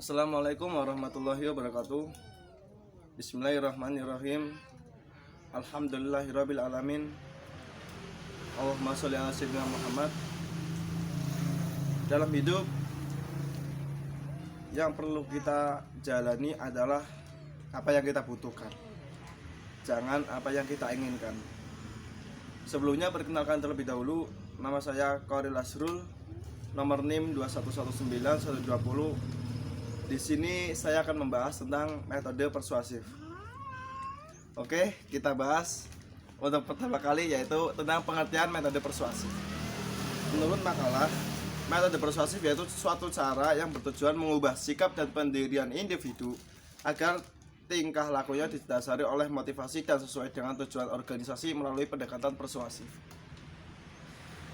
Assalamualaikum warahmatullahi wabarakatuh. Bismillahirrahmanirrahim. Alhamdulillahirabbil alamin. Allahumma sholli ala sayyidina Muhammad. Dalam hidup yang perlu kita jalani adalah apa yang kita butuhkan, jangan apa yang kita inginkan. Sebelumnya perkenalkan terlebih dahulu, nama saya Qoril Asrul, nomor NIM 2119120. Di sini saya akan membahas tentang metode persuasif. Oke, kita bahas untuk pertama kali yaitu tentang pengertian metode persuasif. Menurut makalah, metode persuasif yaitu suatu cara yang bertujuan mengubah sikap dan pendirian individu agar tingkah lakunya didasari oleh motivasi dan sesuai dengan tujuan organisasi melalui pendekatan persuasif.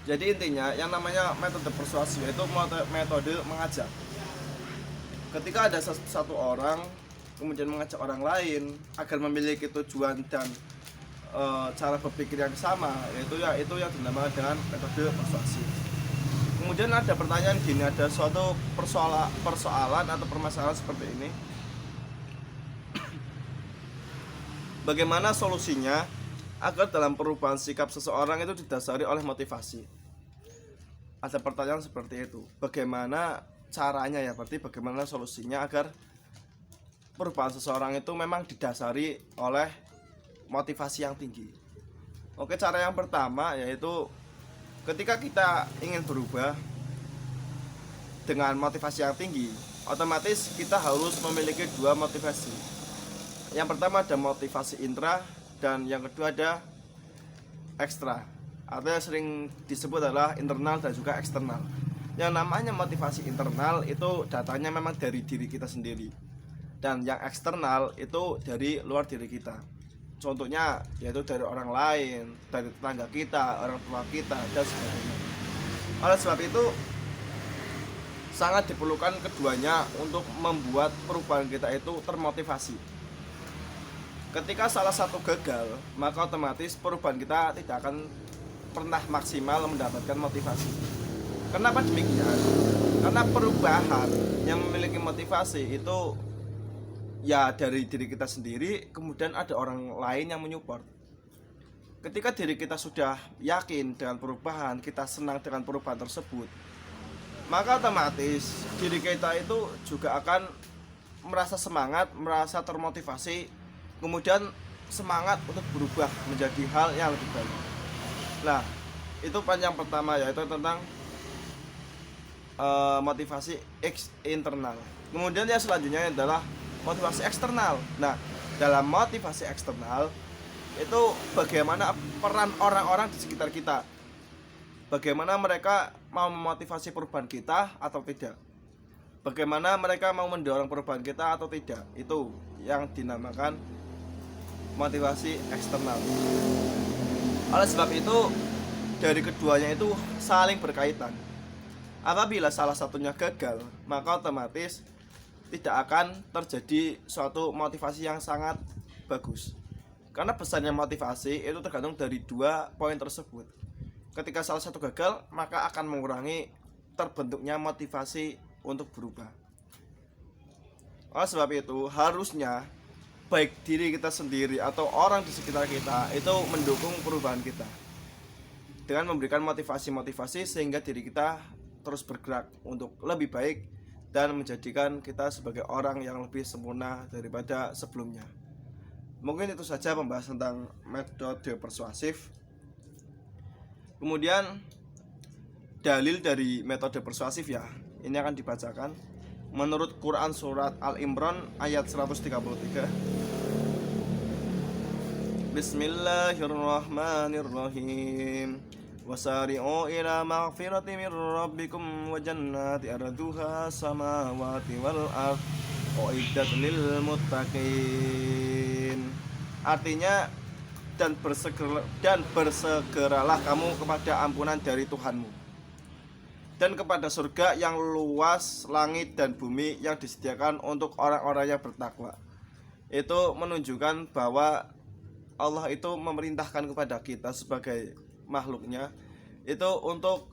Jadi intinya yang namanya metode persuasif yaitu metode mengajak. Ketika ada satu orang kemudian mengajak orang lain agar memiliki tujuan dan cara berpikir yang sama, itu yang dinamakan dengan metode persuasif. Kemudian ada pertanyaan gini, ada suatu persoalan atau permasalahan seperti ini. Bagaimana solusinya agar dalam perubahan sikap seseorang itu didasari oleh motivasi? Ada pertanyaan seperti itu. Bagaimana caranya ya, berarti bagaimana solusinya agar perubahan seseorang itu memang didasari oleh motivasi yang tinggi. Oke, cara yang pertama yaitu ketika kita ingin berubah dengan motivasi yang tinggi, otomatis kita harus memiliki dua motivasi. Yang pertama ada motivasi intra dan yang kedua ada ekstra, atau yang sering disebut adalah internal dan juga eksternal. Yang namanya motivasi internal itu datanya memang dari diri kita sendiri, dan yang eksternal itu dari luar diri kita. Contohnya yaitu dari orang lain, dari tetangga kita, orang tua kita, dan sebagainya. Oleh sebab itu sangat diperlukan keduanya untuk membuat perubahan kita itu termotivasi. Ketika salah satu gagal, maka otomatis perubahan kita tidak akan pernah maksimal mendapatkan motivasi. Kenapa demikian? Karena perubahan yang memiliki motivasi itu ya dari diri kita sendiri, kemudian ada orang lain yang menyupport. Ketika diri kita sudah yakin dengan perubahan, kita senang dengan perubahan tersebut, maka otomatis diri kita itu juga akan merasa semangat, merasa termotivasi, kemudian semangat untuk berubah menjadi hal yang lebih baik. Nah, itu yang pertama yaitu tentang motivasi internal. Kemudian yang selanjutnya adalah motivasi eksternal. Nah, dalam motivasi eksternal itu bagaimana peran orang-orang di sekitar kita, bagaimana mereka mau memotivasi perubahan kita atau tidak, bagaimana mereka mau mendorong perubahan kita atau tidak. Itu yang dinamakan motivasi eksternal. Oleh sebab itu dari keduanya itu saling berkaitan. Apabila salah satunya gagal, maka otomatis tidak akan terjadi suatu motivasi yang sangat bagus. Karena besarnya motivasi itu tergantung dari dua poin tersebut. Ketika salah satu gagal, maka akan mengurangi terbentuknya motivasi untuk berubah. Oleh sebab itu, harusnya baik diri kita sendiri atau orang di sekitar kita itu mendukung perubahan kita dengan memberikan motivasi-motivasi sehingga diri kita terus bergerak untuk lebih baik dan menjadikan kita sebagai orang yang lebih sempurna daripada sebelumnya. Mungkin itu saja pembahasan tentang metode persuasif. Kemudian dalil dari metode persuasif ya, ini akan dibacakan menurut Quran surat Al-Imran ayat 133. Bismillahirrahmanirrahim. Wasari'u ila maghfirati min rabbikum wa jannati arduha samawati wal ardh uiddat lil muttaqin. Artinya dan bersegeralah kamu kepada ampunan dari Tuhanmu dan kepada surga yang luas langit dan bumi yang disediakan untuk orang-orang yang bertakwa. Itu menunjukkan bahwa Allah itu memerintahkan kepada kita sebagai makhluknya itu untuk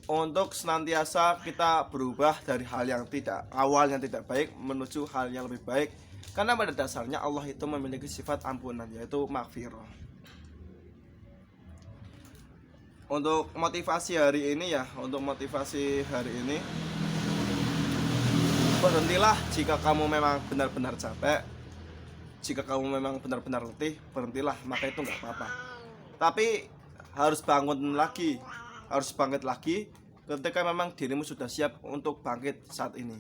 untuk senantiasa kita berubah dari hal yang awalnya tidak baik menuju hal yang lebih baik, karena pada dasarnya Allah itu memiliki sifat ampunan, yaitu maghfirah. Untuk motivasi hari ini berhentilah jika kamu memang benar-benar capek. Jika kamu memang benar-benar letih, berhentilah, maka itu nggak apa-apa. Tapi harus bangkit lagi ketika memang dirimu sudah siap untuk bangkit saat ini.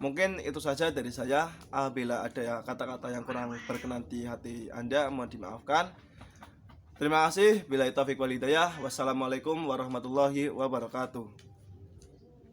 Mungkin itu saja dari saya. Apabila ada kata-kata yang kurang berkenan di hati Anda, mohon dimaafkan. Terima kasih. Billahi taufiq wal hidayah. Wassalamualaikum warahmatullahi wabarakatuh.